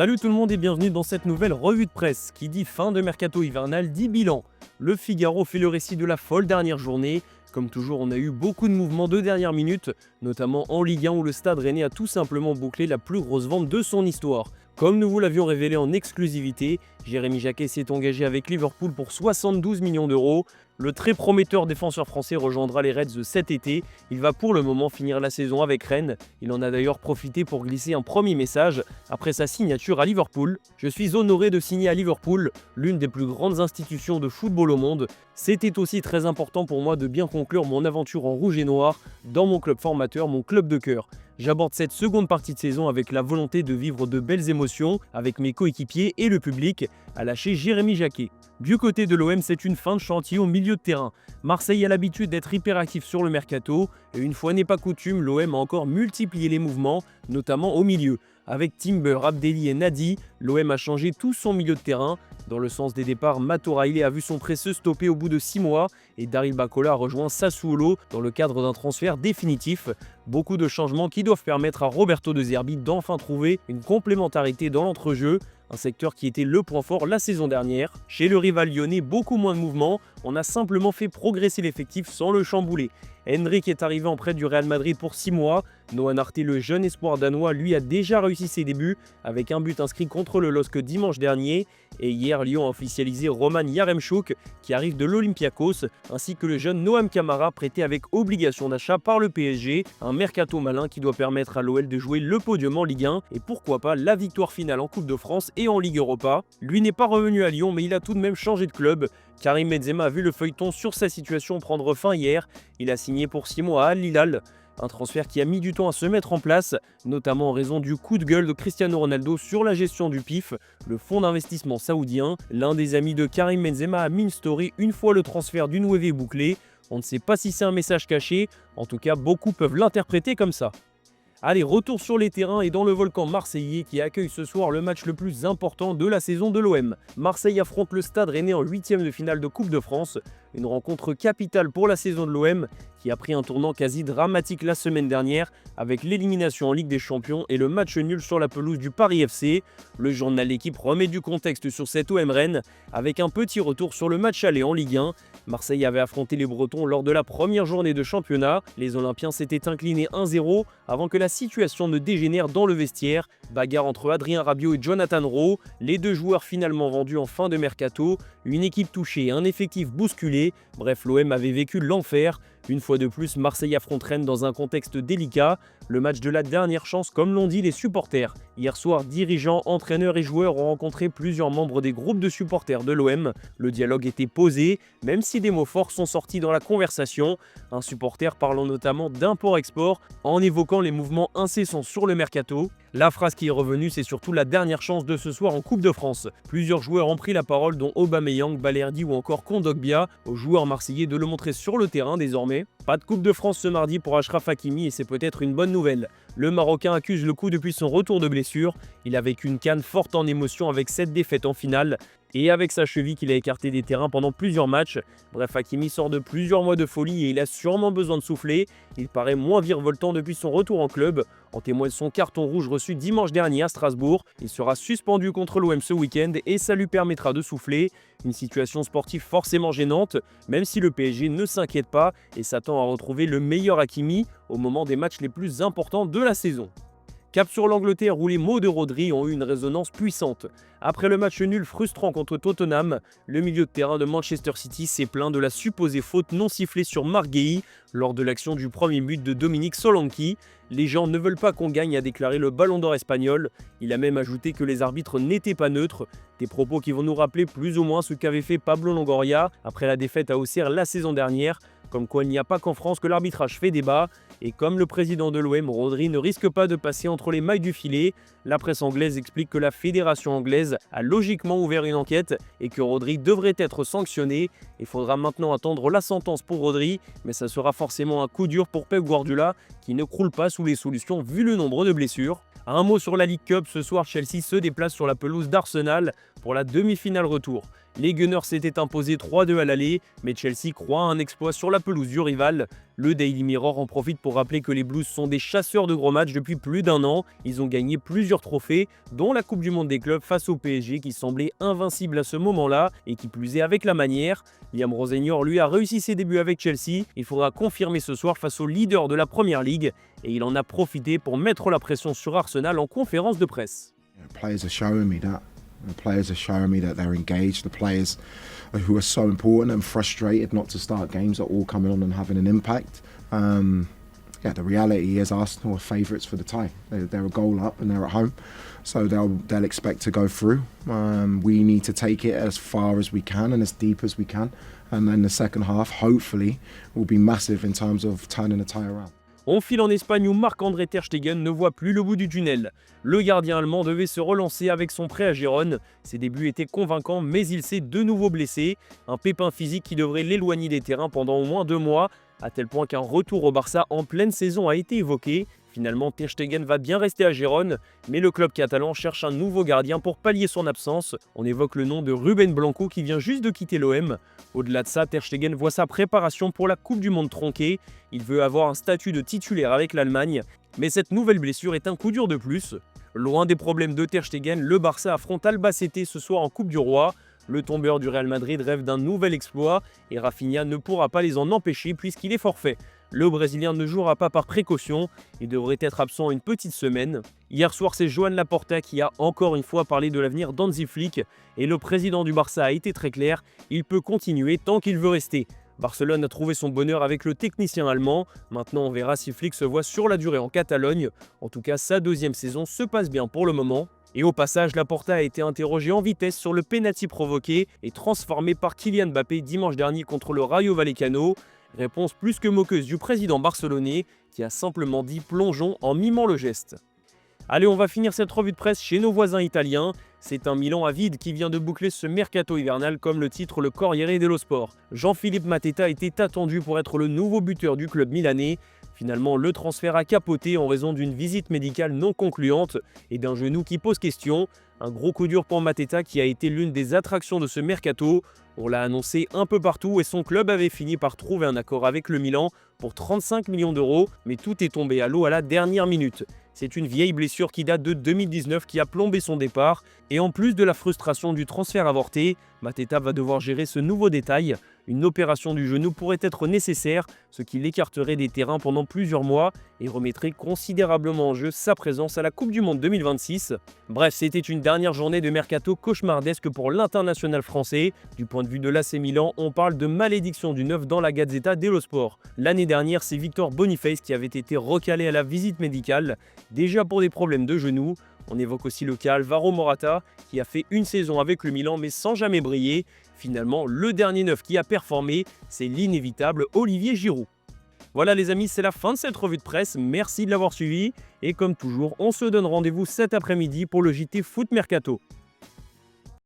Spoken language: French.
Salut tout le monde et bienvenue dans cette nouvelle revue de presse. Qui dit fin de mercato hivernal dit bilan. Le Figaro fait le récit de la folle dernière journée. Comme toujours, on a eu beaucoup de mouvements de dernière minute, notamment en Ligue 1 où le Stade Rennais a tout simplement bouclé la plus grosse vente de son histoire. Comme nous vous l'avions révélé en exclusivité, Jérémy Jacquet s'est engagé avec Liverpool pour 72 millions d'euros. Le très prometteur défenseur français rejoindra les Reds cet été. Il va pour le moment finir la saison avec Rennes. Il en a d'ailleurs profité pour glisser un premier message après sa signature à Liverpool. Je suis honoré de signer à Liverpool, l'une des plus grandes institutions de football au monde. C'était aussi très important pour moi de bien conclure mon aventure en rouge et noir dans mon club formateur, mon club de cœur. J'aborde cette seconde partie de saison avec la volonté de vivre de belles émotions avec mes coéquipiers et le public, a lâché Jérémy Jacquet. Du côté de l'OM, c'est une fin de chantier au milieu de terrain. Marseille a l'habitude d'être hyperactif sur le mercato, et une fois n'est pas coutume, l'OM a encore multiplié les mouvements, notamment au milieu. Avec Timber, Abdelli et Nadi, l'OM a changé tout son milieu de terrain. Dans le sens des départs, Mato Railé a vu son prêt se stopper au bout de 6 mois et Daryl Bakola a rejoint Sassuolo dans le cadre d'un transfert définitif. Beaucoup de changements qui doivent permettre à Roberto De Zerbi d'enfin trouver une complémentarité dans l'entrejeu, un secteur qui était le point fort la saison dernière. Chez le rival lyonnais, beaucoup moins de mouvements, on a simplement fait progresser l'effectif sans le chambouler. Hendrick est arrivé en prêt du Real Madrid pour 6 mois. Noah Narté, le jeune espoir danois, lui a déjà réussi ses débuts avec un but inscrit contre le LOSC dimanche dernier. Et hier, Lyon a officialisé Roman Yaremchuk qui arrive de l'Olympiakos, ainsi que le jeune Noam Camara prêté avec obligation d'achat par le PSG. Un mercato malin qui doit permettre à l'OL de jouer le podium en Ligue 1 et pourquoi pas la victoire finale en Coupe de France et en Ligue Europa. Lui n'est pas revenu à Lyon mais il a tout de même changé de club. Karim Benzema a vu le feuilleton sur sa situation prendre fin hier. Il a signé pour 6 mois à Al Hilal. Un transfert qui a mis du temps à se mettre en place, notamment en raison du coup de gueule de Cristiano Ronaldo sur la gestion du PIF, le fonds d'investissement saoudien. L'un des amis de Karim Benzema a mis une story une fois le transfert du 9 bouclé. On ne sait pas si c'est un message caché, en tout cas beaucoup peuvent l'interpréter comme ça. Allez, retour sur les terrains et dans le volcan marseillais qui accueille ce soir le match le plus important de la saison de l'OM. Marseille affronte le Stade Rennais en 8e de finale de Coupe de France. Une rencontre capitale pour la saison de l'OM qui a pris un tournant quasi dramatique la semaine dernière avec l'élimination en Ligue des Champions et le match nul sur la pelouse du Paris FC. Le journal L'Équipe remet du contexte sur cette OM Rennes avec un petit retour sur le match aller en Ligue 1. Marseille avait affronté les Bretons lors de la première journée de championnat. Les Olympiens s'étaient inclinés 1-0 avant que la situation ne dégénère dans le vestiaire. Bagarre entre Adrien Rabiot et Jonathan Rowe, les deux joueurs finalement vendus en fin de mercato, une équipe touchée, un effectif bousculé. Bref, l'OM avait vécu l'enfer. Une fois de plus, Marseille affronte Rennes dans un contexte délicat. Le match de la dernière chance, comme l'ont dit les supporters. Hier soir, dirigeants, entraîneurs et joueurs ont rencontré plusieurs membres des groupes de supporters de l'OM. Le dialogue était posé, même si des mots forts sont sortis dans la conversation. Un supporter parlant notamment d'import-export, en évoquant les mouvements incessants sur le mercato. La phrase qui est revenue, c'est surtout la dernière chance de ce soir en Coupe de France. Plusieurs joueurs ont pris la parole, dont Aubameyang, Balerdi ou encore Kondogbia, aux joueurs marseillais de le montrer sur le terrain désormais. Pas de Coupe de France ce mardi pour Achraf Hakimi et c'est peut-être une bonne nouvelle. Le Marocain accuse le coup depuis son retour de blessure. Il a vécu une CAN forte en émotion avec 7 défaites en finale. Et avec sa cheville qu'il a écarté des terrains pendant plusieurs matchs. Bref, Hakimi sort de plusieurs mois de folie et il a sûrement besoin de souffler. Il paraît moins virevoltant depuis son retour en club. En témoigne son carton rouge reçu dimanche dernier à Strasbourg. Il sera suspendu contre l'OM ce week-end et ça lui permettra de souffler. Une situation sportive forcément gênante, même si le PSG ne s'inquiète pas et s'attend à retrouver le meilleur Hakimi au moment des matchs les plus importants de la saison. Cap sur l'Angleterre où les mots de Rodri ont eu une résonance puissante. Après le match nul frustrant contre Tottenham, le milieu de terrain de Manchester City s'est plaint de la supposée faute non sifflée sur Marc Guéhi lors de l'action du premier but de Dominique Solanke. Les gens ne veulent pas qu'on gagne, a déclaré le Ballon d'Or espagnol. Il a même ajouté que les arbitres n'étaient pas neutres. Des propos qui vont nous rappeler plus ou moins ce qu'avait fait Pablo Longoria après la défaite à Auxerre la saison dernière. Comme quoi il n'y a pas qu'en France que l'arbitrage fait débat. Et comme le président de l'OM, Rodri ne risque pas de passer entre les mailles du filet, la presse anglaise explique que la fédération anglaise a logiquement ouvert une enquête et que Rodri devrait être sanctionné. Il faudra maintenant attendre la sentence pour Rodri, mais ça sera forcément un coup dur pour Pep Guardiola qui ne croule pas sous les solutions vu le nombre de blessures. Un mot sur la League Cup, ce soir Chelsea se déplace sur la pelouse d'Arsenal pour la demi-finale retour. Les Gunners s'étaient imposés 3-2 à l'aller, mais Chelsea croit à un exploit sur la pelouse du rival. Le Daily Mirror en profite pour rappeler que les Blues sont des chasseurs de gros matchs depuis plus d'un an. Ils ont gagné plusieurs trophées, dont la Coupe du Monde des clubs face au PSG qui semblait invincible à ce moment-là et qui plus est avec la manière. Liam Rosenior lui a réussi ses débuts avec Chelsea. Il faudra confirmer ce soir face au leader de la Première Ligue et il en a profité pour mettre la pression sur Arsenal en conférence de presse. Players are showing me that. The players are showing me that they're engaged. The players who are so important and frustrated not to start games are all coming on and having an impact. The reality is Arsenal are favourites for the tie. They're a goal up and they're at home, so they'll expect to go through. We need to take it as far as we can and as deep as we can, and then the second half, hopefully, will be massive in terms of turning the tie around. On file en Espagne où Marc-André Ter Stegen ne voit plus le bout du tunnel. Le gardien allemand devait se relancer avec son prêt à Gérone. Ses débuts étaient convaincants, mais il s'est de nouveau blessé. Un pépin physique qui devrait l'éloigner des terrains pendant au moins 2 mois, à tel point qu'un retour au Barça en pleine saison a été évoqué. Finalement, Ter Stegen va bien rester à Gérone, mais le club catalan cherche un nouveau gardien pour pallier son absence. On évoque le nom de Ruben Blanco qui vient juste de quitter l'OM. Au-delà de ça, Ter Stegen voit sa préparation pour la Coupe du Monde tronquée. Il veut avoir un statut de titulaire avec l'Allemagne, mais cette nouvelle blessure est un coup dur de plus. Loin des problèmes de Ter Stegen, le Barça affronte Albacete ce soir en Coupe du Roi. Le tombeur du Real Madrid rêve d'un nouvel exploit et Rafinha ne pourra pas les en empêcher puisqu'il est forfait. Le Brésilien ne jouera pas par précaution, il devrait être absent une petite semaine. Hier soir, c'est Joan Laporta qui a encore une fois parlé de l'avenir d'Hansi Flick et le président du Barça a été très clair, il peut continuer tant qu'il veut rester. Barcelone a trouvé son bonheur avec le technicien allemand, maintenant on verra si Flick se voit sur la durée en Catalogne. En tout cas, sa deuxième saison se passe bien pour le moment. Et au passage, Laporta a été interrogé en vitesse sur le pénalty provoqué et transformé par Kylian Mbappé dimanche dernier contre le Rayo Vallecano. Réponse plus que moqueuse du président barcelonais qui a simplement dit plongeons en mimant le geste. Allez, on va finir cette revue de presse chez nos voisins italiens. C'est un Milan à vide qui vient de boucler ce mercato hivernal comme le titre le Corriere dello Sport. Jean-Philippe Mateta était attendu pour être le nouveau buteur du club milanais. Finalement, le transfert a capoté en raison d'une visite médicale non concluante et d'un genou qui pose question. Un gros coup dur pour Mateta qui a été l'une des attractions de ce mercato. On l'a annoncé un peu partout et son club avait fini par trouver un accord avec le Milan pour 35 millions d'euros, mais tout est tombé à l'eau à la dernière minute. C'est une vieille blessure qui date de 2019 qui a plombé son départ, et en plus de la frustration du transfert avorté, Mateta va devoir gérer ce nouveau détail. Une opération du genou pourrait être nécessaire, ce qui l'écarterait des terrains pendant plusieurs mois et remettrait considérablement en jeu sa présence à la Coupe du Monde 2026. Bref, c'était une dernière journée de mercato cauchemardesque pour l'international français. Du point de vue de l'AC Milan, on parle de malédiction du neuf dans la Gazzetta dello Sport. L'année dernière, c'est Victor Boniface qui avait été recalé à la visite médicale, déjà pour des problèmes de genoux. On évoque aussi le cas Alvaro Morata, qui a fait une saison avec le Milan mais sans jamais briller. Finalement, le dernier neuf qui a performé, c'est l'inévitable Olivier Giroud. Voilà les amis, c'est la fin de cette revue de presse, merci de l'avoir suivi. Et comme toujours, on se donne rendez-vous cet après-midi pour le JT Foot Mercato.